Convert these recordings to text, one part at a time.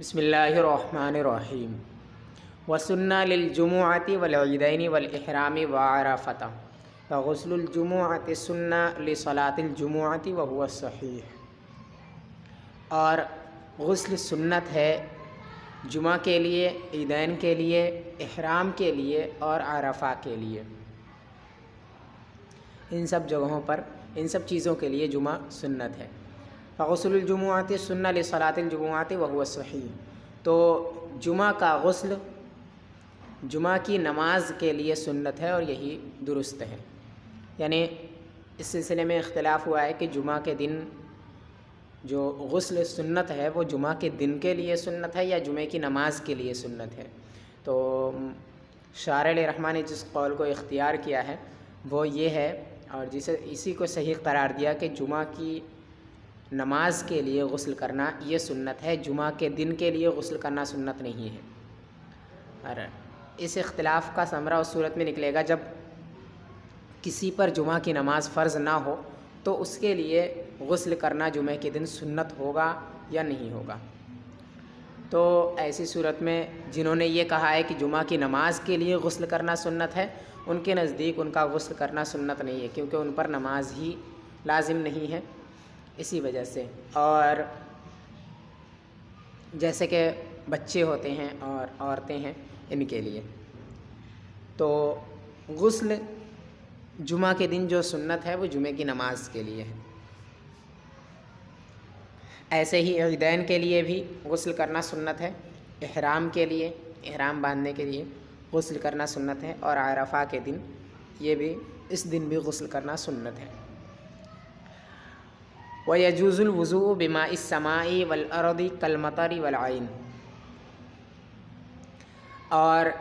बिस्मिल्लाहिर्रहमानिर्रहीम वसुन्ना लिलजुमुअति वलईदैनि वलइहरामि वअरफता वगुस्लुल जुमुअति सुन्ना लिसलातिल जुमुअति वहुवा सहीह। और गुस्ल सुन्नत है जुमा के लिए, ईदैन के लिए, इहराम के लिए और अरफा के लिए। इन सब जगहों पर, इन सब चीज़ों के लिए जुमा सुन्नत है। फ़ग़ुस्लुल जुमुअति सुन्ना लिसलातिल जुमुअति वहुवा सहीह। तो जुमा का गुस्ल जुमा की नमाज के लिए सुन्नत है और यही दुरुस्त है। यानी इस सिलसिले में इख्तिलाफ़ हुआ है कि जुमा के दिन जो गुस्ल सुन्नत है वो जुमा के दिन के लिए सुन्नत है या जुमे की नमाज के लिए सुन्नत है। तो शारिह रहमान ने जिस कौल को इख्तियार किया है वो ये है और जिसे इसी को सही करार दिया कि जुमा की नमाज के लिए गुस्ल करना ये सुन्नत है, जुमा के दिन के लिए गुस्ल करना सुन्नत नहीं है। और इस इख्तिलाफ़ का समरा उस सूरत में निकलेगा जब किसी पर जुमा की नमाज फ़र्ज़ ना हो तो उसके लिए गुस्ल करना जुमे के दिन सुन्नत होगा या नहीं होगा। तो ऐसी सूरत में जिन्होंने ये कहा है कि जुमा की नमाज के लिए गुस्ल करना सुन्नत है, उनके नज़दीक उनका गुस्ल करना सुन्नत नहीं है, क्योंकि उन पर नमाज ही लाजिम नहीं है इसी वजह से। और जैसे कि बच्चे होते हैं और औरतें हैं, इनके लिए तो गुस्ल जुमा के दिन जो सुन्नत है वो जुमे की नमाज के लिए है। ऐसे ही ईदैन के लिए भी गुस्ल करना सुन्नत है, इहराम के लिए, इहराम बांधने के लिए गुस्ल करना सुन्नत है, और अरफा के दिन ये भी, इस दिन भी गुस्ल करना सुन्नत है। व यजूज़ुल वुज़ू बिमाइस समाई वल अर्दी कल मतरी वल आइन। और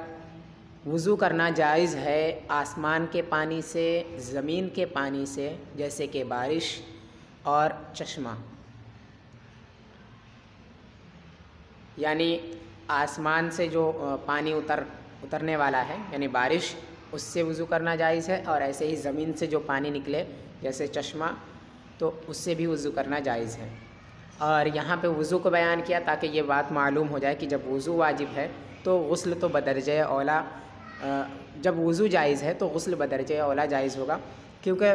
वुज़ू करना जायज़ है आसमान के पानी से, ज़मीन के पानी से, जैसे कि बारिश और चश्मा। यानी आसमान से जो पानी उतरने वाला है यानी बारिश, उससे वुज़ू करना जायज़ है, और ऐसे ही ज़मीन से जो पानी निकले जैसे चश्मा, तो उससे भी वुज़ू करना जायज़ है। और यहाँ पे वुज़ू को बयान किया ताकि ये बात मालूम हो जाए कि जब वुज़ू वाजिब है तो गुस्ल तो बदरजे औला, जब वुज़ू जायज़ है तो गुस्ल बदरजे औला जायज़ होगा, क्योंकि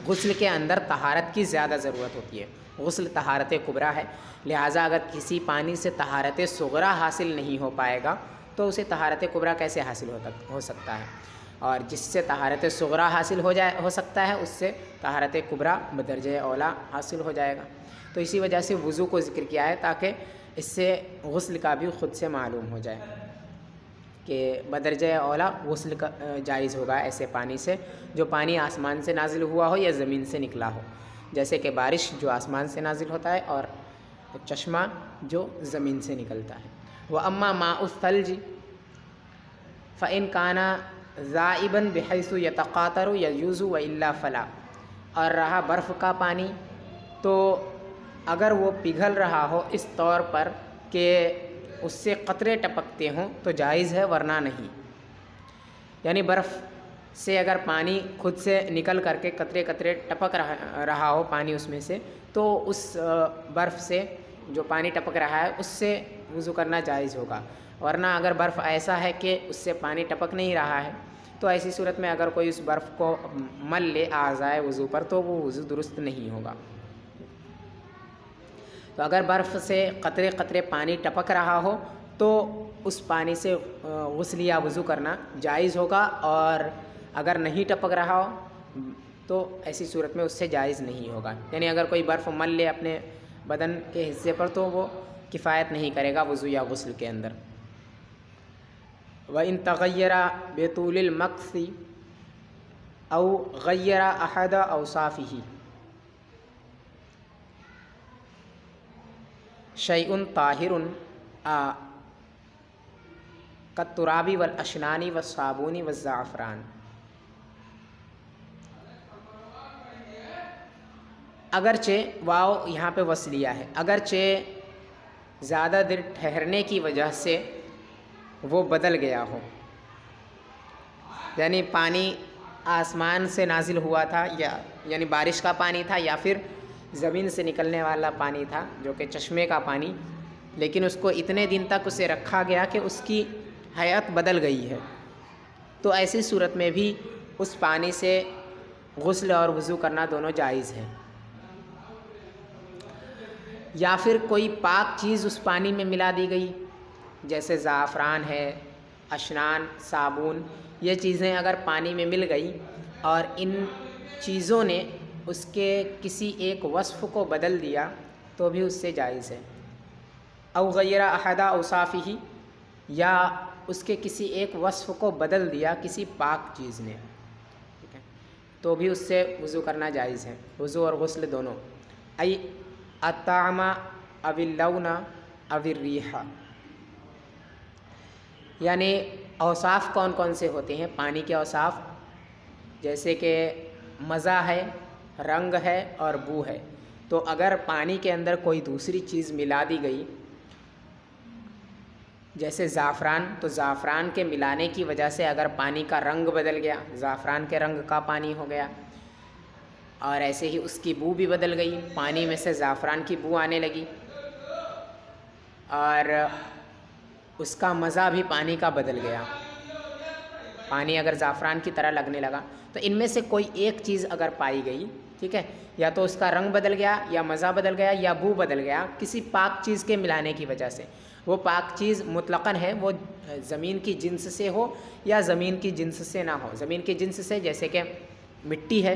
गुस्ल के अंदर तहारत की ज़्यादा ज़रूरत होती है। गुस्ल तहारत कुबरा है, लिहाजा अगर किसी पानी से तहारत सुगरा हासिल नहीं हो पाएगा तो उसे तहारत कुबरा कैसे हासिल हो सकता है। और जिससे तहारत सुगरा हासिल हो सकता है, उससे तहारत कुबरा बदरजे औला हासिल हो जाएगा। तो इसी वजह से वुज़ू को ज़िक्र किया है ताकि इससे गुस्ल का भी ख़ुद से मालूम हो जाए कि बदरजे औला गुस्ल का जायज़ होगा ऐसे पानी से जो पानी आसमान से नाजिल हुआ हो या ज़मीन से निकला हो, जैसे कि बारिश जो आसमान से नाजिल होता है और चश्मा जो ज़मीन से निकलता है। व अम्मा माउस थल्ज फ़इन काना ज़ाइबन बिहैसु यतक़ातरु यजूज़ु व इल्ला फ़ला। और रहा बर्फ़ का पानी, तो अगर वो पिघल रहा हो इस तौर पर कि उससे कतरे टपकते हों तो जायज़ है, वरना नहीं। यानी बर्फ़ से अगर पानी खुद से निकल करके कतरे कतरे टपक रहा हो पानी उसमें से, तो उस बर्फ़ से जो पानी टपक रहा है उससे वुज़ू करना जायज़ होगा। वरना अगर बर्फ़ ऐसा है कि उससे पानी टपक नहीं रहा है तो ऐसी सूरत में अगर कोई उस बर्फ़ को मल ले आ जाए वुज़ू पर तो वो वुज़ू दुरुस्त नहीं होगा। तो अगर बर्फ़ से कतरे कतरे पानी टपक रहा हो तो उस पानी से गुस्ल या वुज़ू करना जायज़ होगा, और अगर नहीं टपक रहा हो तो ऐसी सूरत में उससे जायज़ नहीं होगा। यानी अगर कोई बर्फ़ मल ले अपने बदन के हिस्से पर तो वो किफ़ायत नहीं करेगा वुज़ू या गुस्ल के अंदर। व इन तग़य्यरा बेतूलिल मक्सी औ गय्यरा अहद औसाफ़िही शैउन ताहिरुन कत्तुराबी वल अशनानी व साबुनी व ज़ाफ़रान। अगरचे वाव यहाँ पे वसलिया है, अगरचे ज़्यादा देर ठहरने की वजह से वो बदल गया हो, यानी पानी आसमान से नाजिल हुआ था यानी बारिश का पानी था, या फिर ज़मीन से निकलने वाला पानी था जो कि चश्मे का पानी, लेकिन उसको इतने दिन तक उसे रखा गया कि उसकी हयात बदल गई है, तो ऐसी सूरत में भी उस पानी से गुस्ल और वज़ू करना दोनों जायज़ है। या फिर कोई पाक चीज़ उस पानी में मिला दी गई, जैसे ज़ाफ़रान है, अशनान, साबुन, ये चीज़ें अगर पानी में मिल गई और इन चीज़ों ने उसके किसी एक वस्फ़ को बदल दिया तो भी उससे जायज़ है। औ गय्यरा अहदा औसाफ़िही, या उसके किसी एक वस्फ़ को बदल दिया किसी पाक चीज़ ने, ठीक है, तो भी उससे वज़ू करना जायज़ है, वज़ू और गुस्ल दोनों। आई अत्तामा अविल्लौना अविर्रीहा, यानी औसाफ़ कौन कौन से होते हैं पानी के औसाफ़, जैसे कि मज़ा है, रंग है और बू है। तो अगर पानी के अंदर कोई दूसरी चीज़ मिला दी गई, जैसे ज़ाफ़रान, तो ज़ाफ़रान के मिलाने की वजह से अगर पानी का रंग बदल गया, ज़ाफ़रान के रंग का पानी हो गया, और ऐसे ही उसकी बू भी बदल गई, पानी में से ज़ाफ़रान की बू आने लगी और उसका मज़ा भी पानी का बदल गया, पानी अगर ज़ाफ़रान की तरह लगने लगा, तो इनमें से कोई एक चीज़ अगर पाई गई, ठीक है, या तो उसका रंग बदल गया या मज़ा बदल गया या बू बदल गया किसी पाक चीज़ के मिलाने की वजह से, वो पाक चीज़ मुतलक़न है, वो ज़मीन की जिन्स से हो या ज़मीन की जिन्स से ना हो। ज़मीन की जिन्स से जैसे कि मिट्टी है,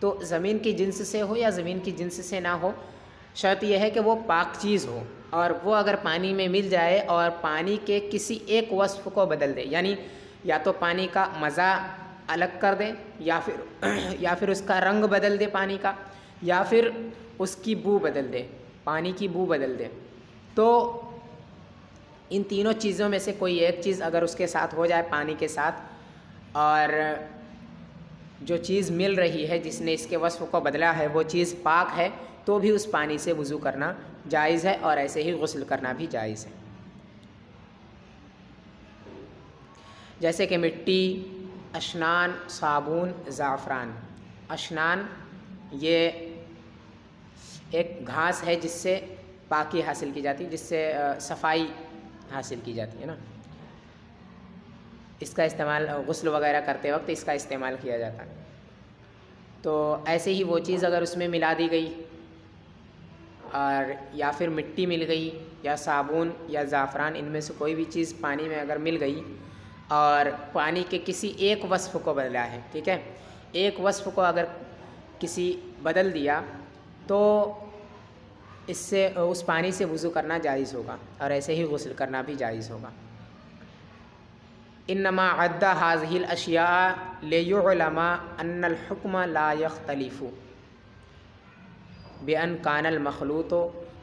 तो ज़मीन की जिन्स से हो या ज़मीन की जिन्स से ना हो, शर्त यह है कि वो पाक चीज़ हो, और वो अगर पानी में मिल जाए और पानी के किसी एक वस्फ़ को बदल दे, यानी या तो पानी का मज़ा अलग कर दे, या फिर उसका रंग बदल दे पानी का, या फिर उसकी बू बदल दे, पानी की बू बदल दे, तो इन तीनों चीज़ों में से कोई एक चीज़ अगर उसके साथ हो जाए पानी के साथ, और जो चीज़ मिल रही है जिसने इसके वस्फ़ को बदला है वो चीज़ पाक है, तो भी उस पानी से वज़ू करना जायज़ है और ऐसे ही गुस्ल करना भी जायज़ है। जैसे कि मिट्टी, अशनान, साबुन, ज़ाफ़रान। अशनान ये एक घास है जिससे पाकी हासिल की जाती है, जिससे सफाई हासिल की जाती है ना, इसका इस्तेमाल गुस्ल वगैरह करते वक्त इसका इस्तेमाल किया जाता है। तो ऐसे ही वो चीज़ अगर उसमें मिला दी गई, और या फिर मिट्टी मिल गई या साबुन या ज़ाफ़रान, इनमें से कोई भी चीज़ पानी में अगर मिल गई और पानी के किसी एक वस्फ़ को बदला है, ठीक है, एक वस्फ़ को अगर किसी बदल दिया तो इससे उस पानी से वज़ू करना जायज़ होगा और ऐसे ही गुस्ल करना भी जायज़ होगा। इन्नमा अद्दा हाज़िहिल अशिया लियुअलमा अन्नल हुक्म ला यख्तलिफु बिअन कानल मखलूतो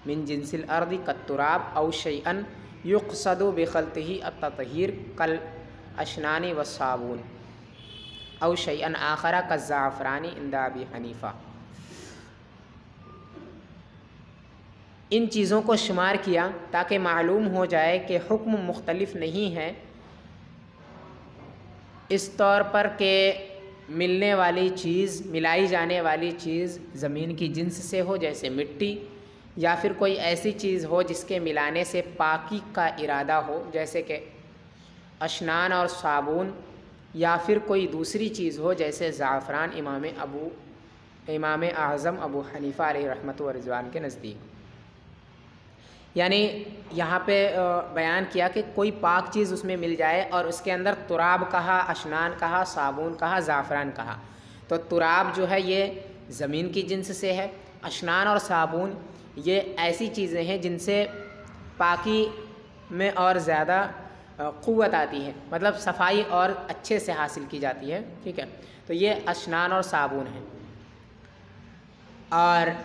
मिन जिन्सिल अर्दि कत्तुराब औ शैअन युक़सदु बिखल्तिही अत्ततहीर कल अशनानी व साबुन औ शैअन आखरा कज़्ज़ाफ़रानी इंदा अबी हनीफ़ा। इन चीज़ों को शुमार किया ताकि मालूम हो जाए कि हुक्म मुख्तलिफ नहीं है, इस तौर पर कि मिलने वाली चीज़, मिलाई जाने वाली चीज़ ज़मीन की जिन्स से हो जैसे मिट्टी, या फिर कोई ऐसी चीज़ हो जिसके मिलाने से पाकी का इरादा हो जैसे कि अशनान और साबुन, या फिर कोई दूसरी चीज़ हो जैसे ज़ाफ़रान इमाम आज़म अबू हनीफ़ा अलैहि रहमत व रिज़वान के नज़दीक। यानी यहाँ पे बयान किया कि कोई पाक चीज़ उसमें मिल जाए और उसके अंदर तुराब कहा, अशनान कहा, साबुन कहा, ज़ाफ़रान कहा, तो तुराब जो है ये ज़मीन की जिन्स से है, अशनान और साबुन ये ऐसी चीज़ें हैं जिनसे पाकी में और ज़्यादा क़ुव्वत आती है, मतलब सफाई और अच्छे से हासिल की जाती है, ठीक है, तो ये अशनान और साबुन है। और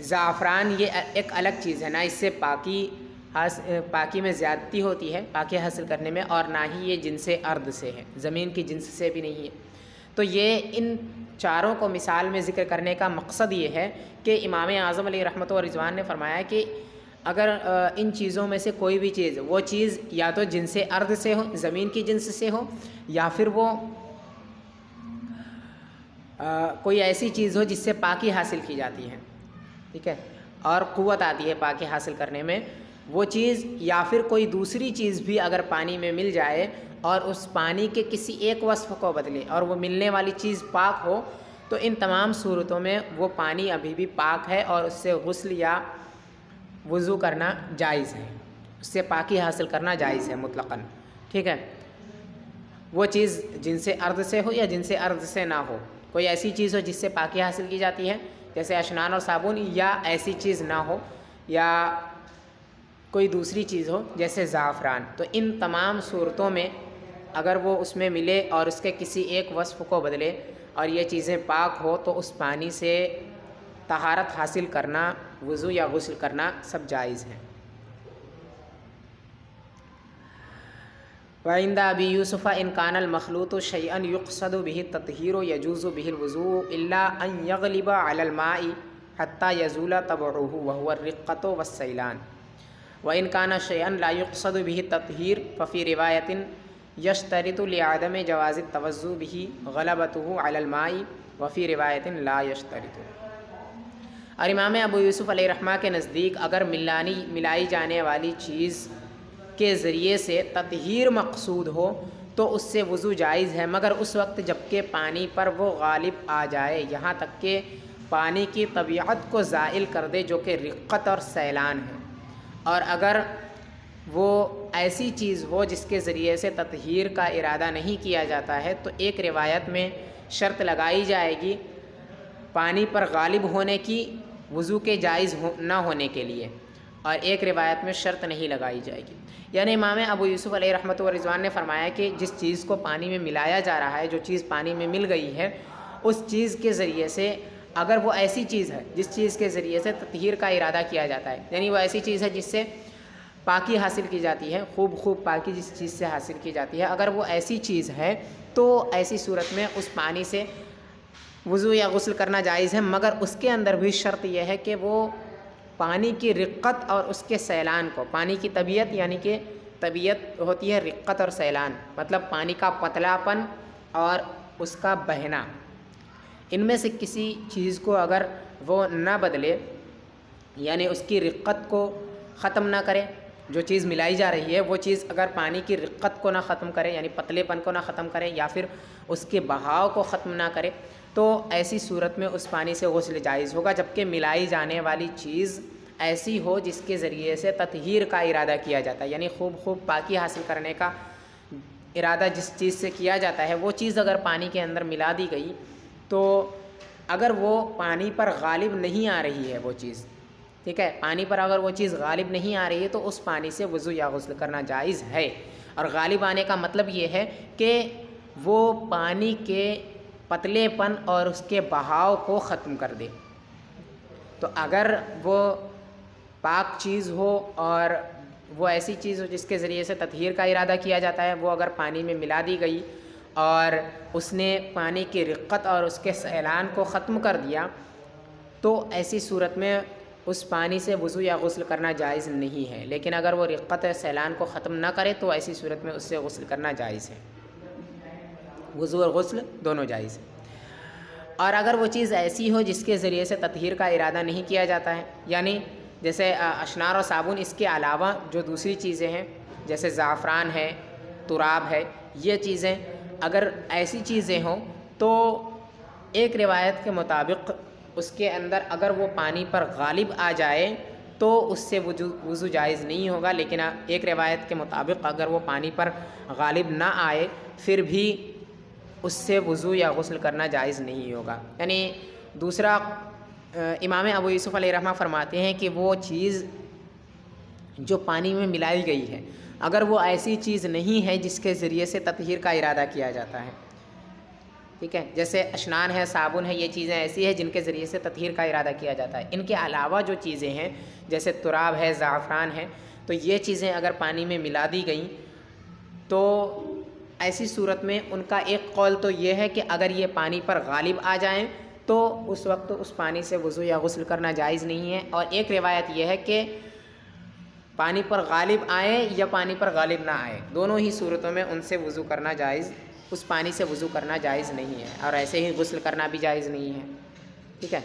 ज़ाफ़रान ये एक अलग चीज़ है ना, इससे पाकी में ज़्यादती होती है पाकी हासिल करने में, और ना ही ये जिनसे अर्द से है, ज़मीन की जिन्स से भी नहीं है। तो ये इन चारों को मिसाल में ज़िक्र करने का मकसद ये है कि इमाम आज़म अलैहि रहमत व रिज़वान ने फरमाया कि अगर इन चीज़ों में से कोई भी चीज़, वो चीज़ या तो जिनसे अर्द से हो, ज़मीन की जिन्स से हो, या फिर वो कोई ऐसी चीज़ हो जिससे पाकी हासिल की जाती है, ठीक है, और क़ुव्वत आती है पाकी हासिल करने में, वो चीज़ या फिर कोई दूसरी चीज़ भी अगर पानी में मिल जाए और उस पानी के किसी एक वस्फ़ को बदले और वो मिलने वाली चीज़ पाक हो, तो इन तमाम सूरतों में वो पानी अभी भी पाक है और उससे गुस्ल या वज़ू करना जायज़ है, उससे पाकी हासिल करना जायज़ है मुतलक़न। ठीक है, वो चीज़ जिनसे अर्द से हो या जिनसे अर्द से ना हो, कोई ऐसी चीज़ हो जिससे पाकी हासिल की जाती है जैसे अशनान और साबुन, या ऐसी चीज़ ना हो, या कोई दूसरी चीज़ हो जैसे ज़ाफ़रान। तो इन तमाम सूरतों में अगर वो उसमें मिले और उसके किसी एक वस्फ़ को बदले और ये चीज़ें पाक हो, तो उस पानी से तहारत हासिल करना, वज़ू या गुस्ल करना सब जायज़ है। वइंदा अबी यूसुफ़ इन कानल मखलूत शैअन युक़सदु बिही तत्हीरु यजूज़ु बिहिल वज़ू इल्ला अन यग़लिबा अलल माई हत्ता यज़ूला तबउहु व हुवा रिक़्क़तु वस्सैलान व इन काना शैअन ला युक़सदु बिही तत्हीर फ़फ़ी रिवायतिन यश्तरितु लिअदम जवाज़ि तवज़्ज़ु बिही ग़लबतुहु अलल माई व फ़ी रिवायतिन ला यश्तरितु। और इमाम अबू यूसुफ़ अलैहिर्रहमा के नज़दीक अगर मिलाई जाने वाली चीज़ के ज़रिए से तत्हीर मक़सूद हो तो उससे वज़ू जायज़ है, मगर उस वक्त जबकि पानी पर वो गालिब आ जाए, यहाँ तक कि पानी की तबीयत को ज़ाइल कर दे जो कि रिक़्क़त और सैलान है। और अगर वो ऐसी चीज़ हो जिसके ज़रिए से तत्हीर का इरादा नहीं किया जाता है, तो एक रिवायत में शर्त लगाई जाएगी पानी पर गालिब होने की वज़ू के जायज़ ना होने के लिए, और एक रिवायत में शर्त नहीं लगाई जाएगी। यानी इमाम अबू यूसुफ़ अलैहि रहमतुल्लाह व रिज़वान ने फरमाया कि जिस चीज़ को पानी में मिलाया जा रहा है, जो चीज़ पानी में मिल गई है, उस चीज़ के ज़रिए से अगर वो ऐसी चीज़ है जिस चीज़ के ज़रिए से तत्हीर का इरादा किया जाता है, यानी वो ऐसी चीज़ है जिससे पाकी हासिल की जाती है, खूब पाकी जिस चीज़ से हासिल की जाती है, अगर वो ऐसी चीज़ है तो ऐसी सूरत में उस पानी से वज़ू या गुस्ल करना जायज़ है, मगर उसके अंदर भी शर्त यह है कि वो पानी की रिक़्क़त और उसके सैलान को, पानी की तबीयत यानी कि तबीयत होती है रिक़्क़त और सैलान, मतलब पानी का पतलापन और उसका बहना, इनमें से किसी चीज़ को अगर वो न बदले, यानी उसकी रिक़्क़त को ख़त्म ना करे, जो चीज़ मिलाई जा रही है वो चीज़ अगर पानी की रिक़्क़त को ना ख़त्म करे, यानी पतलेपन को ना ख़त्म करे, या फिर उसके बहाव को ख़त्म ना करे, तो ऐसी सूरत में उस पानी से गुस्ल जायज़ होगा। जबकि मिलाई जाने वाली चीज़ ऐसी हो जिसके ज़रिए से तत्हीर का इरादा किया जाता है, यानी खूब पाकी हासिल करने का इरादा जिस चीज़ से किया जाता है, वो चीज़ अगर पानी के अंदर मिला दी गई, तो अगर वो पानी पर गालिब नहीं आ रही है वो चीज़, ठीक है, पानी पर अगर वो चीज़ गालिब नहीं आ रही है, तो उस पानी से वज़ू या गुस्ल करना जायज़ है। और गालिब आने का मतलब ये है कि वो पानी के पतलेपन और उसके बहाव को ख़त्म कर दे। तो अगर वो पाक चीज़ हो और वो ऐसी चीज़ हो जिसके ज़रिए से तत्हीर का इरादा किया जाता है, वो अगर पानी में मिला दी गई और उसने पानी की रिक़्क़त और उसके सैलान को ख़त्म कर दिया, तो ऐसी सूरत में उस पानी से वज़ू या गुस्ल करना जायज़ नहीं है। लेकिन अगर वो रिक़्क़त और सैलान को ख़त्म ना करे तो ऐसी सूरत में उससे गुस्ल करना जायज़ है, वज़ू और गुस्ल दोनों जायज़ है। और अगर वो चीज़ ऐसी हो जिसके ज़रिए से तत्हीर का इरादा नहीं किया जाता है, यानी जैसे अशनार और साबुन, इसके अलावा जो दूसरी चीज़ें हैं जैसे ज़ाफ़रान है, तुराब है, ये चीज़ें अगर ऐसी चीज़ें हों तो एक रिवायत के मुताबिक उसके अंदर अगर वो पानी पर गालिब आ जाए तो उससे वज़ू जायज़ नहीं होगा। लेकिन एक रिवायत के मुताबिक अगर वो पानी पर गालिब ना आए फिर भी उससे वज़ू या गुस्ल करना जायज़ नहीं होगा। यानी दूसरा, इमाम अबू यूसुफ़ अलैहिर्रहमा फरमाते हैं कि वो चीज़ जो पानी में मिलाई गई है, अगर वो ऐसी चीज़ नहीं है जिसके ज़रिए से तत्हीर का इरादा किया जाता है, ठीक है, जैसे अशनान है, साबुन है, ये चीज़ें ऐसी हैं जिनके ज़रिए से तत्हीर का इरादा किया जाता है। इनके अलावा जो चीज़ें हैं जैसे तुराब है, ज़ाफ़रान है, तो ये चीज़ें अगर पानी में मिला दी गई तो ऐसी सूरत में उनका एक कौल तो ये है कि अगर ये पानी पर गालिब आ जाएं तो उस वक्त उस पानी से वज़ू या गुस्ल करना जायज़ नहीं है। और एक रिवायत यह है कि पानी पर गालिब आए या पानी पर गालिब ना आए, दोनों ही सूरतों में उनसे वज़ू करना जायज़, उस पानी से वज़ू करना जायज़ नहीं है, और ऐसे ही गुस्ल करना भी जायज़ नहीं है, ठीक है।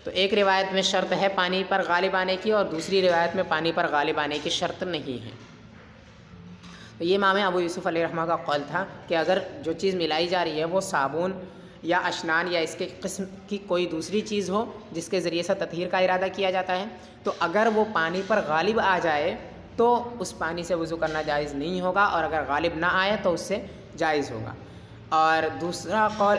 तो एक रिवायत में शर्त है पानी पर गालिब आने की और दूसरी रिवायत में पानी पर गालिब आने की शर्त नहीं है। तो ये इमाम अबू यूसुफ़ अलैहिर्रहमा का कौल था कि अगर जो चीज़ मिलाई जा रही है वो साबुन या अशनान या इसके किस्म की कोई दूसरी चीज़ हो जिसके ज़रिए से ततहीर का इरादा किया जाता है, तो अगर वो पानी पर गालिब आ जाए तो उस पानी से वज़ू करना जायज़ नहीं होगा, और अगर गालिब ना आए तो उससे जायज़ होगा। और दूसरा कौल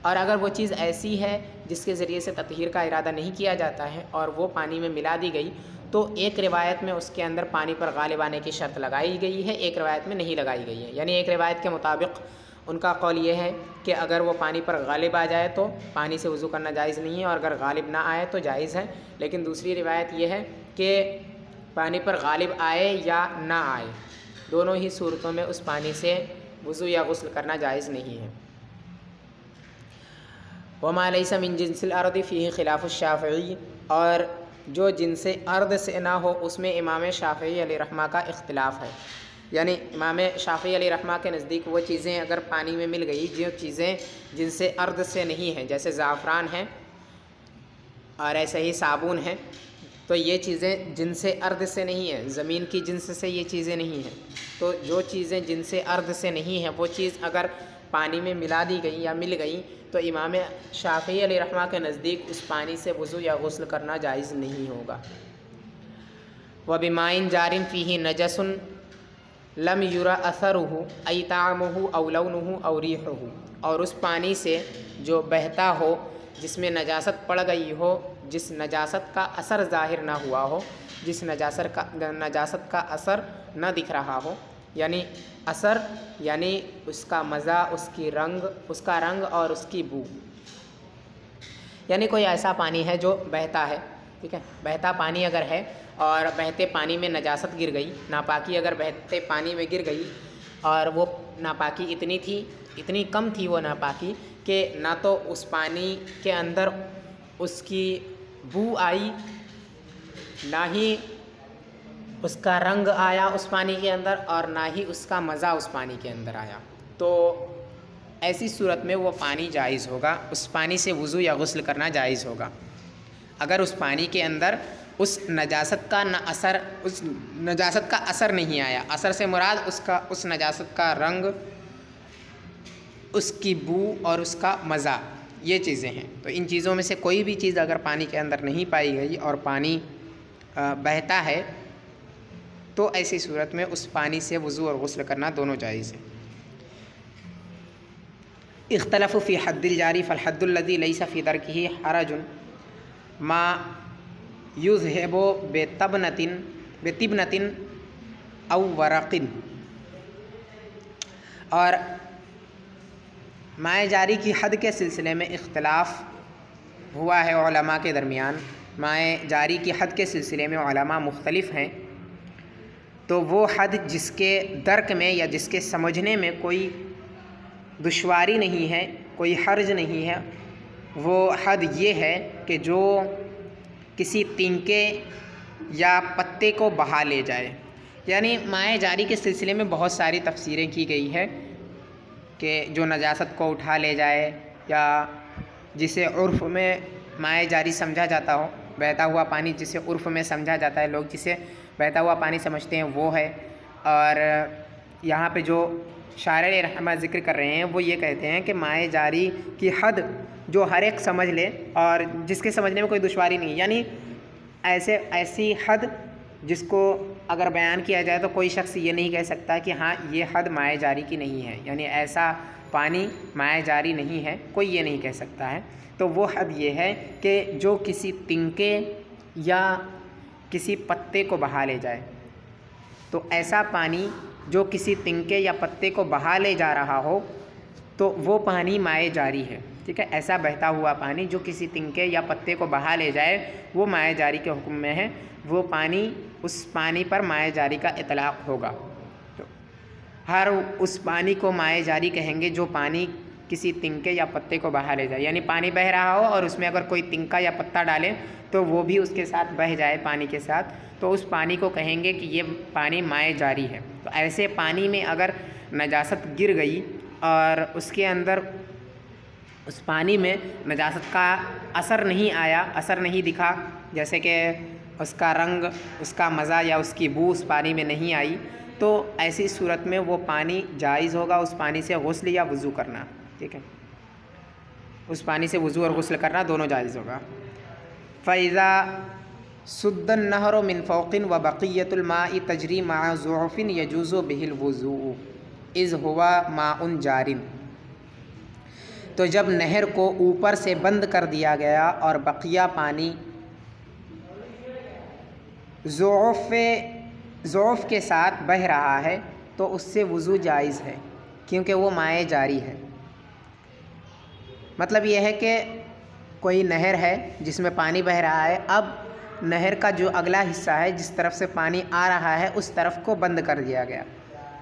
और अगर वो चीज़ ऐसी है जिसके ज़रिए से ततहीर का इरादा नहीं किया जाता है और वो पानी में मिला दी गई, तो एक रिवायत में उसके अंदर पानी पर गालिब आने की शर्त लगाई गई है, एक रिवायत में नहीं लगाई गई है। यानी एक रिवायत के मुताबिक उनका कौल ये है कि अगर वो पानी पर गालिब आ जाए तो पानी से वज़ू करना जायज़ नहीं है, और अगर गालिब ना आए तो जायज़ है। लेकिन दूसरी रिवायत ये है कि पानी पर गालिब आए या ना आए, दोनों ही सूरतों में उस पानी से वज़ू या गुस्ल करना जायज़ नहीं है। वमा लैसा मिन जिन्सिल अर्द फ़ीही खिलाफ़ु शाफ़िई, और जो जिनसे अर्द से ना हो उसमें इमाम शाफ़िई अलैहिर्रहमा का इख्तिलाफ़ है। यानी इमाम शाफ़िई अलैहिर्रहमा के नज़दीक वो चीज़ें अगर पानी में मिल गई, जो चीज़ें जिनसे अर्द से नहीं हैं, जैसे ज़ाफ़रान है और ऐसे ही साबुन है, तो ये चीज़ें जिनसे अर्द से नहीं है, ज़मीन की जिन्स से ये चीज़ें नहीं हैं। तो जो चीज़ें जिनसे अर्द से नहीं है वो चीज़ अगर पानी में मिला दी गई या मिल गई तो इमाम शाफ़िई अलैहिर्रहमा के नज़दीक उस पानी से वज़ू या गुस्ल करना जायज़ नहीं होगा। व बिमाइन जारिन फ़ीही नजसुन लम युरा असरुहु अय तामुहु अव लौनुहु अव रिहुहु, और उस पानी से जो बहता हो जिसमें नजासत पड़ गई हो, जिस नजासत का असर ज़ाहिर ना हुआ हो, जिस नजासत का असर न दिख रहा हो, यानी असर यानी उसका मज़ा, उसका रंग और उसकी बू। यानी कोई ऐसा पानी है जो बहता है, ठीक है, बहता पानी अगर है और बहते पानी में नजासत गिर गई, नापाकी अगर बहते पानी में गिर गई और वो नापाकी इतनी कम थी वो नापाकी कि ना तो उस पानी के अंदर उसकी बू आई, ना ही उसका रंग आया उस पानी के अंदर, और ना ही उसका मज़ा उस पानी के अंदर आया, तो ऐसी सूरत में वो पानी जायज़ होगा, उस पानी से वज़ू या गुस्ल करना जायज़ होगा। अगर उस पानी के अंदर उस नजासत का असर नहीं आया, असर से मुराद उस नजासत का रंग, उसकी बू और उसका मज़ा, ये चीज़ें हैं। तो इन चीज़ों में से कोई भी चीज़ अगर पानी के अंदर नहीं पाई गई और पानी बहता है तो ऐसी सूरत में उस पानी से वज़ू और गुस्ल करना दोनों जायज़ है। इख्तलफ़ फ़ी हद्दिल जारी फ़ल हद्दुल्लज़ी लैसा फ़ी दरकिही हरजुन मा युज़हिबु बेतिबनतिन औ वरक़िन, और माए जारी की हद के सिलसिले में इख्तलाफ हुआ है उलमा के दरमियान। माए जारी की हद के सिलसिले में उलमा मुख्तलिफ हैं, तो वो हद जिसके दर्क में या जिसके समझने में कोई दुश्वारी नहीं है, कोई हर्ज नहीं है, वो हद ये है कि जो किसी तिनके या पत्ते को बहा ले जाए। यानी माए जारी के सिलसिले में बहुत सारी तफसीरें की गई है कि जो नजासत को उठा ले जाए, या जिसे उर्फ़ में माए जारी समझा जाता हो, बहता हुआ पानी जिसे उर्फ़ में समझा जाता है, लोग जिसे बहता हुआ पानी समझते हैं वो है। और यहाँ पे जो शायर रहमा ज़िक्र कर रहे हैं वो ये कहते हैं कि माए जारी की हद जो हर एक समझ ले और जिसके समझने में कोई दुश्वारी नहीं, यानी ऐसी हद जिसको अगर बयान किया जाए तो कोई शख्स ये नहीं कह सकता कि हाँ ये हद माए जारी की नहीं है, यानी ऐसा पानी माए जारी नहीं है, कोई ये नहीं कह सकता है। तो वो हद ये है कि जो किसी तिनके या किसी पत्ते को बहा ले जाए, तो ऐसा पानी जो किसी तिनके या पत्ते को बहा ले जा रहा हो तो वो पानी माए जारी है, ठीक है। ऐसा बहता हुआ पानी जो किसी तिनके या पत्ते को बहा ले जाए वो माए जारी के हुक्म में है, वो पानी, उस पानी पर माए जारी का इतलाक़ होगा। तो हर उस पानी को माए जारी कहेंगे जो पानी किसी तिनके या पत्ते को बहा ले जाए, यानी पानी बह रहा हो और उसमें अगर कोई तिनका या पत्ता डाले तो वो भी उसके साथ बह जाए पानी के साथ, तो उस पानी को कहेंगे कि ये पानी माए जारी है। तो ऐसे पानी में अगर नजासत गिर गई और उसके अंदर उस पानी में नजासत का असर नहीं आया, असर नहीं दिखा, जैसे कि उसका रंग, उसका मज़ा या उसकी बू उस पानी में नहीं आई, तो ऐसी सूरत में वो पानी जायज़ होगा उस पानी से गुस्ल या वज़ू करना। ठीक है, उस पानी से वज़ू और गुस्ल करना दोनों जायज़ होगा। फ़ैज़ा सुद्दन नहर मिन फ़ौक़िन व बक़ियतुल माइ तजरी मा ज़ुअफ़िन यजूज़ु बिहिल वज़ू इज़ हुवा माउन जारिन। तो जब नहर को ऊपर से बंद कर दिया गया और बकिया पानी ज़ौफ़ के साथ बह रहा है तो उससे वज़ू जायज़ है, क्योंकि वो माए जारी है। मतलब ये है कि कोई नहर है जिसमें पानी बह रहा है, अब नहर का जो अगला हिस्सा है जिस तरफ से पानी आ रहा है उस तरफ को बंद कर दिया गया।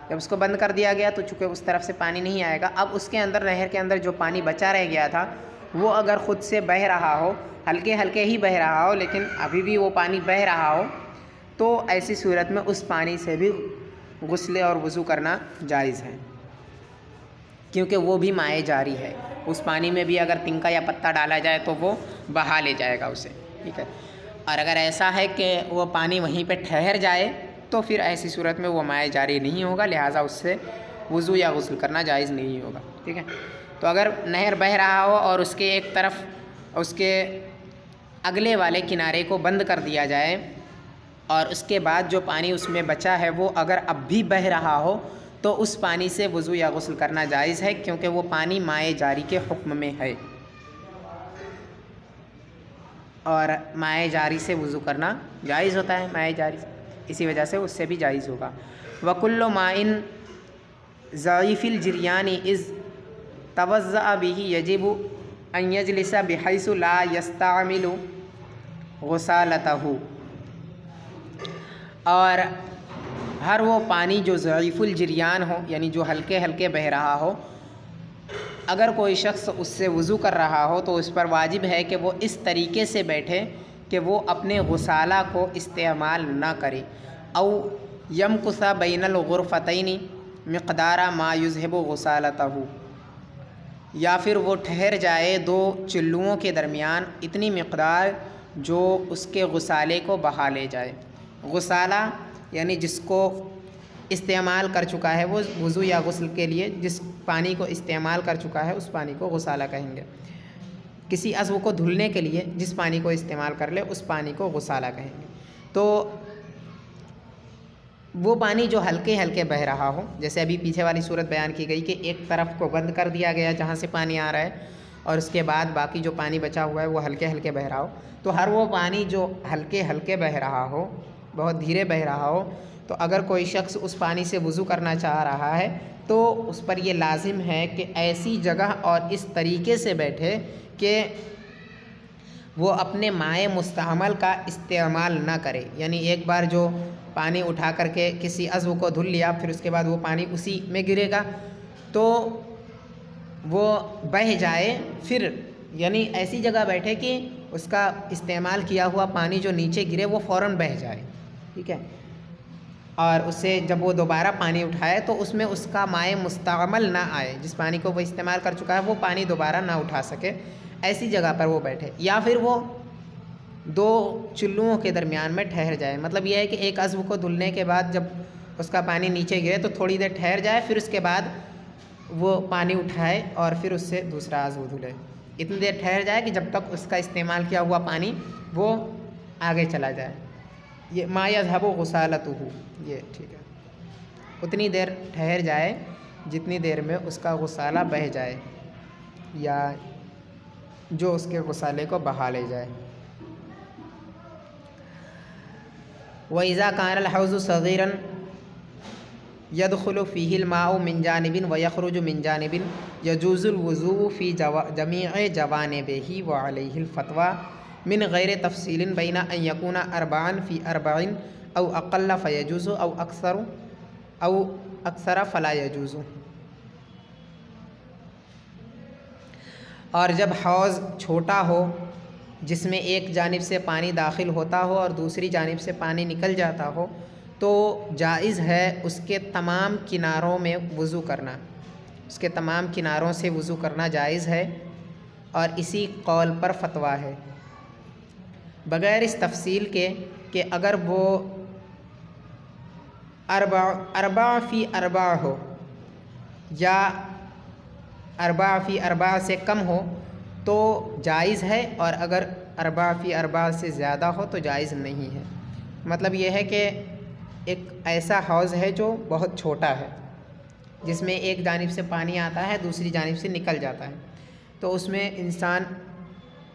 जब उसको बंद कर दिया गया तो चूँकि उस तरफ से पानी नहीं आएगा, अब उसके अंदर, नहर के अंदर जो पानी बचा रह गया था वो अगर ख़ुद से बह रहा हो, हल्के हल्के ही बह रहा हो, लेकिन अभी भी वो पानी बह रहा हो, तो ऐसी सूरत में उस पानी से भी गुस्ल और वज़ू करना जायज़ है, क्योंकि वो भी माए जारी है। उस पानी में भी अगर तिनका या पत्ता डाला जाए तो वो बहा ले जाएगा उसे। ठीक है, और अगर ऐसा है कि वो पानी वहीं पे ठहर जाए तो फिर ऐसी सूरत में वो माए जारी नहीं होगा, लिहाजा उससे वज़ू या गुस्ल करना जायज़ नहीं होगा। ठीक है, तो अगर नहर बह रहा हो और उसके एक तरफ, उसके अगले वाले किनारे को बंद कर दिया जाए और उसके बाद जो पानी उसमें बचा है वो अगर अब भी बह रहा हो तो उस पानी से वज़ू या गुस्ल करना जायज़ है, क्योंकि वो पानी माए जारी के हुक्म में है और माए जारी से वज़ू करना जायज़ होता है, माए जारी, इसी वजह से उससे भी जायज़ होगा। वकुल्लु माइन ज़ईफ़िल जिरयानी इज़ तवज़्ज़अ बिही यजिबु अन यजलिसा बिहैसु ला यस्तामिलु गुसालतहु। और हर वो पानी जो ज़ईफ़ुल जिरयान हो, यानी जो हल्के हल्के बह रहा हो, अगर कोई शख्स उससे वज़ू कर रहा हो तो उस पर वाजिब है कि वो इस तरीके से बैठे कि वो अपने गुसाला को इस्तेमाल ना करे। औ यमकुसा बैनल गुरफ़तैनी मिक़दारा मा युज़हिबु गुसालतहु, या फिर वो ठहर जाए दो चिल्लुओं के दरमियान इतनी मिक़दार जो उसके गुसाले को बहा ले जाए। गुसाला यानी जिसको इस्तेमाल कर चुका है, वो वज़ू या गुस्ल के लिए जिस पानी को इस्तेमाल कर चुका है उस पानी को गुसाला कहेंगे। किसी अज़्व को धुलने के लिए जिस पानी को इस्तेमाल कर ले उस पानी को गुसाला कहेंगे। तो वो पानी जो हल्के हल्के बह रहा हो, जैसे अभी पीछे वाली सूरत बयान की गई कि एक तरफ को बंद कर दिया गया जहाँ से पानी आ रहा है और उसके बाद बाकी जो पानी बचा हुआ है वो हल्के हल्के बह रहा हो, तो हर वो पानी जो हल्के हल्के बह रहा हो, बहुत धीरे बह रहा हो, तो अगर कोई शख्स उस पानी से वज़ू करना चाह रहा है तो उस पर ये लाजिम है कि ऐसी जगह और इस तरीके से बैठे कि वो अपने माए मुस्तअमल का इस्तेमाल ना करे। यानी एक बार जो पानी उठा करके किसी अज़्व को धुल लिया, फिर उसके बाद वो पानी उसी में गिरेगा तो वो बह जाए, फिर यानी ऐसी जगह बैठे कि उसका इस्तेमाल किया हुआ पानी जो नीचे गिरे वो फ़ौरन बह जाए। ठीक है, और उससे जब वो दोबारा पानी उठाए तो उसमें उसका माए मुस्तअमल ना आए, जिस पानी को वो इस्तेमाल कर चुका है वो पानी दोबारा ना उठा सके, ऐसी जगह पर वो बैठे। या फिर वो दो चुल्लुओं के दरमियान में ठहर जाए। मतलब यह है कि एक अज़्व को धुलने के बाद जब उसका पानी नीचे गिरे तो थोड़ी देर ठहर जाए, फिर उसके बाद वो पानी उठाए और फिर उससे दूसरा अज़्व धुले। इतनी देर ठहर जाए कि जब तक उसका इस्तेमाल किया हुआ पानी वो आगे चला जाए। ये मा यज़हबु गुसालतुहु, ये ठीक है, उतनी देर ठहर जाए जितनी देर में उसका गुसाला बह जाए या जो उसके गुसाले को बहा ले जाए। व इज़ा कानल हौज़ु सग़ीरन यदख़ुलु फ़ीहिल माउ मिन जानिबिन व यख़रुजु मिन जानिबिन यजूज़ुल वुज़ू फ़ी जमीअ जवानिबिही व अलैहिल फ़तवा मिन गैर तफ़सीलिन बैना अन यकूना अरबान फ़ी अरबाइन औ अक़ल्ल फ़यजूज़ु औ अक्सर फ़ला यजूज़ु। और जब हौज़ छोटा हो जिसमें एक जानिब से पानी दाखिल होता हो और दूसरी जानिब से पानी निकल जाता हो तो जायज़ है उसके तमाम किनारों में वज़ू करना, उसके तमाम किनारों से वज़ू करना जायज़ है। और इसी कौल पर फतवा है, बग़ैर इस तफसील के कि अगर वो अरबा फ़ी अरबा हो या अरबा फ़ी अरबा से कम हो तो जायज़ है, और अगर अरबा फ़ी अरबा से ज़्यादा हो तो जायज़ नहीं है। मतलब ये है कि एक ऐसा हौज़ है जो बहुत छोटा है, जिसमें एक जानिब से पानी आता है, दूसरी जानिब से निकल जाता है, तो उसमें इंसान,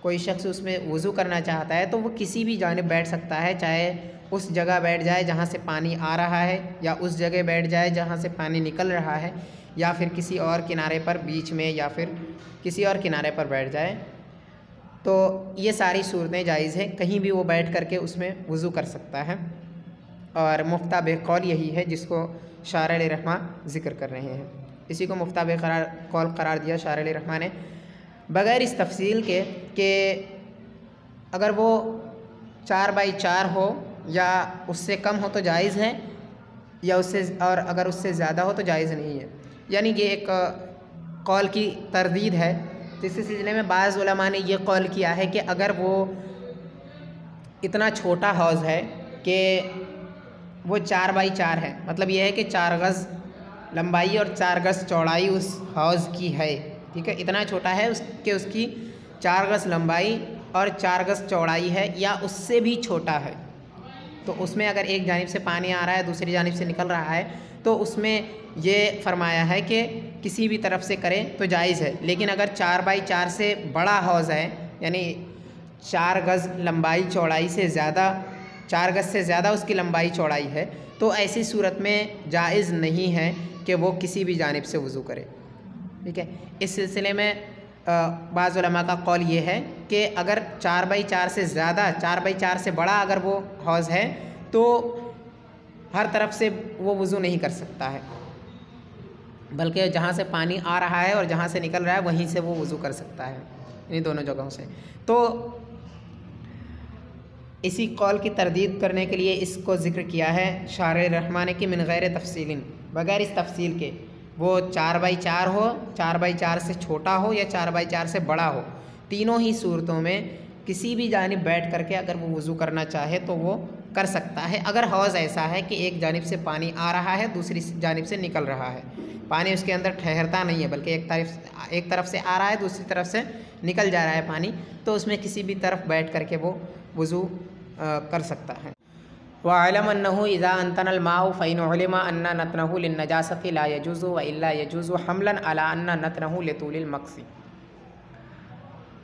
कोई शख्स उसमें वज़ू करना चाहता है तो वो किसी भी जानिब बैठ सकता है, चाहे उस जगह बैठ जाए जहाँ से पानी आ रहा है, या उस जगह बैठ जाए जहाँ से पानी निकल रहा है, या फिर किसी और किनारे पर बीच में, या फिर किसी और किनारे पर बैठ जाए। तो ये सारी सूरतें जायज़ हैं, कहीं भी वो बैठ करके उसमें वज़ू कर सकता है। और मुफ्ता बेकौल यही है जिसको शारिह रहमा ज़िक्र कर रहे हैं, इसी को मुफ्ता बेकौल करार दिया शारिह रहमा ने, बग़ैर इस तफसील के कि अगर वो 4x4 हो या उससे कम हो तो जायज़ है, या उससे, और अगर उससे ज़्यादा हो तो जायज़ नहीं है। यानी कि एक कौल की तरदीद है, तो इस सिलसिले में बाज़ उलमा ने ये कौल किया है कि अगर वो इतना छोटा हौज़ है कि वो 4x4 है, मतलब ये है कि 4 गज़ लंबाई और 4 गज़ चौड़ाई उस हौज़ की है, ठीक है, इतना छोटा है उसकी 4 गज़ लंबाई और 4 गज़ चौड़ाई है, या उससे भी छोटा है, तो उसमें अगर एक जानिब से पानी आ रहा है, दूसरी जानिब से निकल रहा है, तो उसमें ये फरमाया है कि किसी भी तरफ से करें तो जायज़ है। लेकिन अगर 4x4 से बड़ा हौज़ है, यानी 4 गज़ लंबाई चौड़ाई से ज़्यादा, 4 गज़ से ज़्यादा उसकी लंबाई चौड़ाई है, तो ऐसी सूरत में जायज़ नहीं है कि वो किसी भी जानिब से वज़ू करे, ठीक है। इस सिलसिले में बाज़ उलमा का कौल ये है कि अगर 4x4 से ज़्यादा, 4x4 से बड़ा अगर वो हौज़ है तो हर तरफ से वो वज़ू नहीं कर सकता है, बल्कि जहाँ से पानी आ रहा है और जहाँ से निकल रहा है वहीं से वो वज़ू कर सकता है, इन दोनों जगहों से। तो इसी कौल की तरदीद करने के लिए इसको ज़िक्र किया है शारिह रहमा ने कि मिन गैर तफसीलिन, बग़ैर इस तफसील के, वो 4x4 हो, 4x4 से छोटा हो या 4x4 से बड़ा हो, तीनों ही सूरतों में किसी भी जानिब बैठ करके अगर वो वज़ू करना चाहे तो वो कर सकता है। अगर हौज़ ऐसा है कि एक जानिब से पानी आ रहा है, दूसरी जानिब से निकल रहा है, पानी उसके अंदर ठहरता नहीं है, बल्कि एक तरफ से आ रहा है, दूसरी तरफ से निकल जा रहा है पानी, तो उसमें किसी भी तरफ बैठ करके वो वज़ू कर सकता है। वअलम अन्नहु इज़ा अन्तनल माउ फ़इन उलिमा अन्ना नतनहु लिन्नजासति ला यजूज़ु व इल्ला यजूज़ु हमलन अला अन्ना नतनहु लितूलिल मक्सी।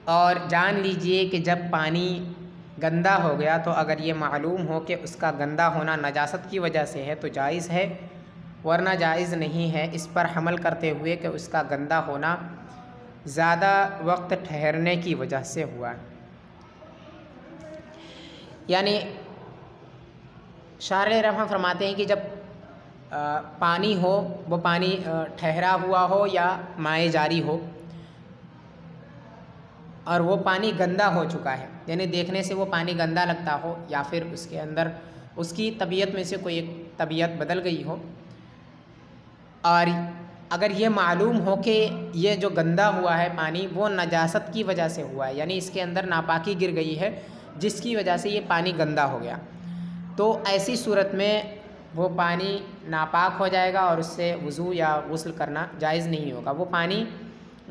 और जान लीजिए कि जब पानी गंदा हो गया तो अगर ये मालूम हो कि उसका गंदा होना नजासत की वजह से है तो जायज़ है, वरना जायज़ नहीं है, इस पर हमल करते हुए कि उसका गंदा होना ज़्यादा वक्त ठहरने की वजह से हुआ है। यानी शारिह रहमा फरमाते हैं कि जब पानी हो, वो पानी ठहरा हुआ हो या माए जारी हो, और वो पानी गंदा हो चुका है, यानी देखने से वो पानी गंदा लगता हो, या फिर उसके अंदर उसकी तबीयत में से कोई एक तबीयत बदल गई हो, और अगर ये मालूम हो कि ये जो गंदा हुआ है पानी वो नजासत की वजह से हुआ है, यानी इसके अंदर नापाकी गिर गई है जिसकी वजह से ये पानी गंदा हो गया, तो ऐसी सूरत में वो पानी नापाक हो जाएगा और उससे वज़ू या गुस्ल करना जायज़ नहीं होगा, वो पानी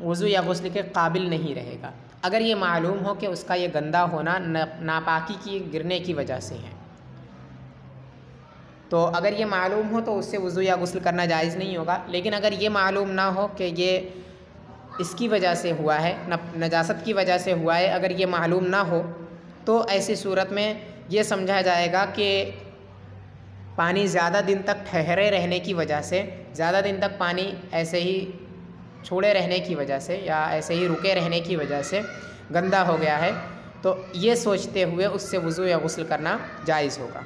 वज़ू या गुस्ल के काबिल नहीं रहेगा। अगर ये मालूम हो कि उसका ये गंदा होना नापाकी की गिरने की वजह से है, तो अगर ये मालूम हो तो उससे वज़ू या गुस्ल करना जायज़ नहीं होगा। लेकिन अगर ये मालूम ना हो कि ये इसकी वजह से हुआ है, नजासत की वजह से हुआ है, अगर ये मालूम ना हो तो ऐसी सूरत में ये समझा जाएगा कि पानी ज़्यादा दिन तक ठहरे रहने की वजह से, ज़्यादा दिन तक पानी ऐसे ही छोड़े रहने की वजह से या ऐसे ही रुके रहने की वजह से गंदा हो गया है, तो ये सोचते हुए उससे वज़ू या गुस्ल करना जायज़ होगा।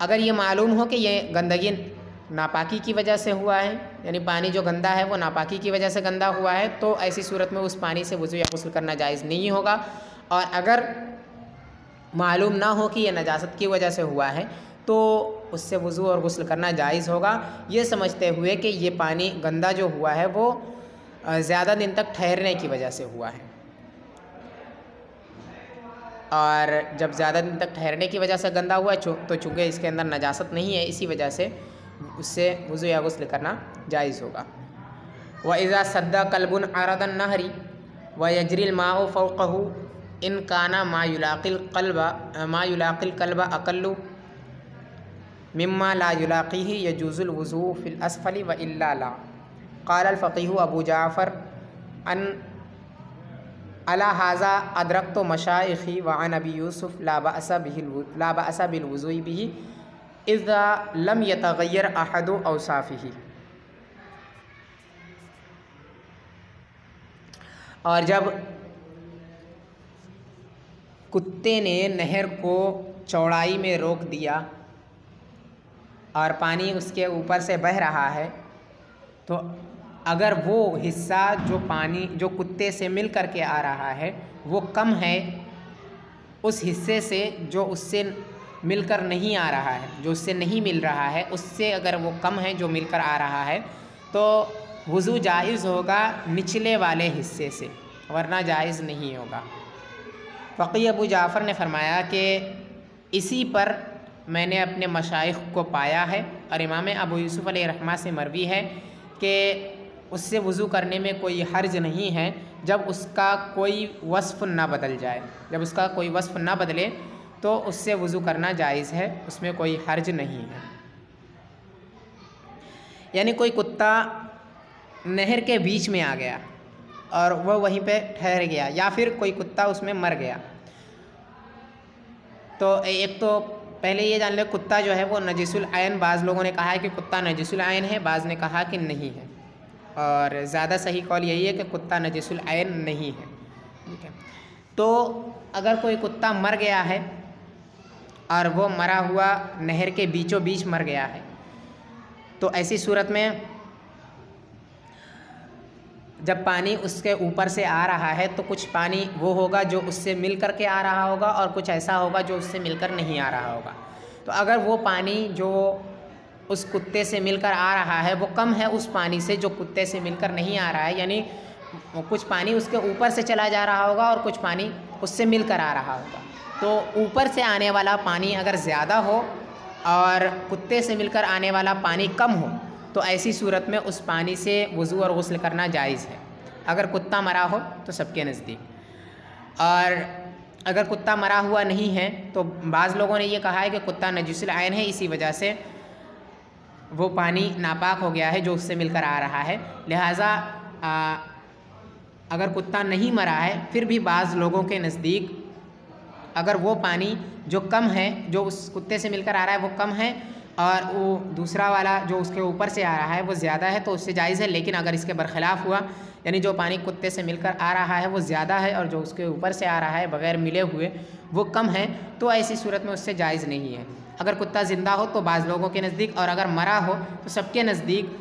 अगर ये मालूम हो कि ये गंदगी नापाकी की वजह से हुआ है, यानी पानी जो गंदा है वो नापाकी की वजह से गंदा हुआ है, तो ऐसी सूरत में उस पानी से वज़ू या गुस्ल करना जायज़ नहीं होगा। और अगर मालूम ना हो कि ये नजासत की वजह से हुआ है तो उससे वज़ू और गुस्ल करना जायज़ होगा, ये समझते हुए कि ये पानी गंदा जो हुआ है वो ज़्यादा दिन तक ठहरने की वजह से हुआ है। और जब ज़्यादा दिन तक ठहरने की वजह से गंदा हुआ तो चूँकि इसके अंदर नजासत नहीं है, इसी वजह से उससे वज़ू या गुस्ल करना जायज़ होगा। व इज़ा सद्दा कल्बुन अरदन नहरी व यजरिल माउ फ़ौक़हु इन काना मा युलाक़िल कल्बा अक़ल्लु मिम्मा ला युलाक़ीही यजूज़ुल वज़ू फ़िल अस्फ़ली व इल्ला ला। क़ाल अल फ़क़ीहु अबू जाफ़र अन अला हाज़ा अदरक्तु मशाइख़ी व अन अबी यूसुफ़ ला बअसा बिल वज़ूइ बिही इज़ा लम यतग़य्यर अहदु औसाफ़िही। और जब कुत्ते ने नहर को चौड़ाई में रोक दिया और पानी उसके ऊपर से बह रहा है, तो अगर वो हिस्सा जो कुत्ते से मिल कर के आ रहा है वो कम है उस हिस्से से जो उससे मिलकर नहीं आ रहा है, जो उससे नहीं मिल रहा है, उससे अगर वो कम है जो मिलकर आ रहा है, तो वज़ू जायज़ होगा निचले वाले हिस्से से, वरना जायज़ नहीं होगा। फ़क़ी अबू जाफ़र ने फरमाया कि इसी पर मैंने अपने मशाइख़ को पाया है और इमाम अबू यूसुफ़ अलैहिर्रहमा से मरवी है कि उससे वज़ू करने में कोई हर्ज नहीं है जब उसका कोई वस्फ़ ना बदल जाए। जब उसका कोई वस्फ़ ना बदले तो उससे वज़ू करना जायज़ है, उसमें कोई हर्ज नहीं है। यानी कोई कुत्ता नहर के बीच में आ गया और वह वहीं पे ठहर गया, या फिर कोई कुत्ता उसमें मर गया, तो एक तो पहले ये जान ले कुत्ता जो है वो नजिसुल आयन, बाज़ लोगों ने कहा है कि कुत्ता नजिसुल आयन है, बाज़ ने कहा कि नहीं है, और ज़्यादा सही कौल यही है कि कुत्ता नजिसुल आयन नहीं है। ठीक है, तो अगर कोई कुत्ता मर गया है और वो मरा हुआ नहर के बीचों बीच मर गया है, तो ऐसी सूरत में जब पानी उसके ऊपर से आ रहा है तो कुछ पानी वो होगा जो उससे मिल कर के आ रहा होगा और कुछ ऐसा होगा जो उससे मिलकर नहीं आ रहा होगा। तो अगर वो पानी जो उस कुत्ते से मिलकर आ रहा है वो कम है उस पानी से जो कुत्ते से मिलकर नहीं आ रहा है, यानी कुछ पानी उसके ऊपर से चला जा रहा होगा और कुछ पानी उससे मिलकर आ रहा होगा, तो ऊपर से आने वाला पानी अगर ज़्यादा हो और कुत्ते से मिलकर आने वाला पानी कम हो, तो ऐसी सूरत में उस पानी से वज़ू और गुस्ल करना जायज़ है, अगर कुत्ता मरा हो तो सबके नज़दीक। और अगर कुत्ता मरा हुआ नहीं है तो बाज़ लोगों ने ये कहा है कि कुत्ता नजिसुल आयन है, इसी वजह से वो पानी नापाक हो गया है जो उससे मिलकर आ रहा है, लिहाजा अगर कुत्ता नहीं मरा है फिर भी बाज़ लोगों के नज़दीक अगर वो पानी जो कम है, जो उस कुत्ते से मिलकर आ रहा है वो कम है और वो दूसरा वाला जो उसके ऊपर से आ रहा है वो ज़्यादा है, तो उससे जायज़ है। लेकिन अगर इसके बरखिलाफ़ हुआ, यानी जो पानी कुत्ते से मिलकर आ रहा है वो ज़्यादा है और जो उसके ऊपर से आ रहा है बग़ैर मिले हुए वो कम है, तो ऐसी सूरत में उससे जायज़ नहीं है। अगर कुत्ता ज़िंदा हो तो बाज़ लोगों के नज़दीक, और अगर मरा हो तो सबके नज़दीक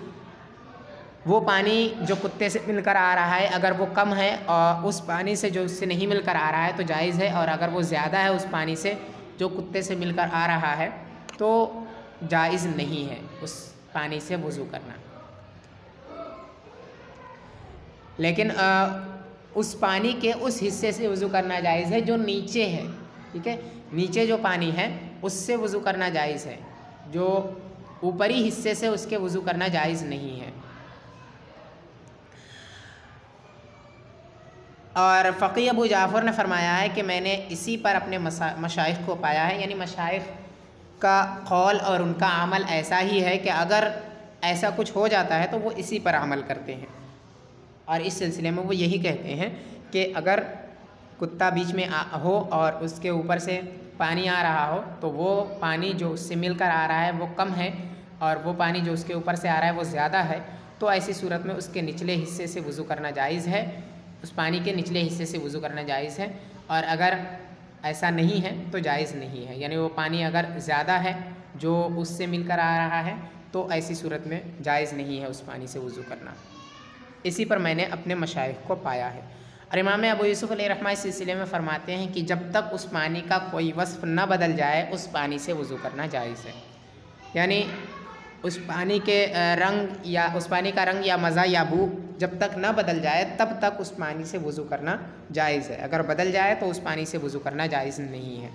वो पानी जो कुत्ते से मिलकर आ रहा है अगर वो कम है और उस पानी से जो उससे नहीं मिलकर आ रहा है तो जायज़ है, और अगर वो ज़्यादा है उस पानी से जो कुत्ते से मिलकर आ रहा है तो जायज़ नहीं है उस पानी से वज़ू करना। लेकिन उस पानी के उस हिस्से से वज़ू करना जायज़ है जो नीचे है। ठीक है, नीचे जो पानी है उससे वज़ू करना जायज़ है, जो ऊपरी हिस्से से उसके वज़ू करना जायज़ नहीं है। और फ़क़ी अबू जाफ़र ने फरमाया है कि मैंने इसी पर अपने मशाइख़ को पाया है, यानी मशाइख़ का कौल और उनका अमल ऐसा ही है कि अगर ऐसा कुछ हो जाता है तो वो इसी पर अमल करते हैं, और इस सिलसिले में वो यही कहते हैं कि अगर कुत्ता बीच में हो और उसके ऊपर से पानी आ रहा हो तो वो पानी जो उससे मिलकर आ रहा है वो कम है और वो पानी जो उसके ऊपर से आ रहा है वो ज़्यादा है, तो ऐसी सूरत में उसके निचले हिस्से से वज़ू करना जायज़ है, उस पानी के निचले हिस्से से वज़ू करना जायज़ है। और अगर ऐसा नहीं है तो जायज़ नहीं है, यानी वो पानी अगर ज़्यादा है जो उससे मिलकर आ रहा है तो ऐसी सूरत में जायज़ नहीं है उस पानी से वज़ू करना। इसी पर मैंने अपने मशाइख़ को पाया है। और इमाम अबू यूसुफ़ अलैहिर्रहमा इस सिलसिले में फ़रमाते हैं कि जब तक उस पानी का कोई वस्फ़ न बदल जाए उस पानी से वज़ू करना जायज़ है, यानी उस पानी के रंग या उस पानी का रंग या मज़ा या बू जब तक न बदल जाए तब तक उस पानी से वज़ू करना जायज़ है। अगर बदल जाए तो उस पानी से वज़ू करना जायज़ नहीं है।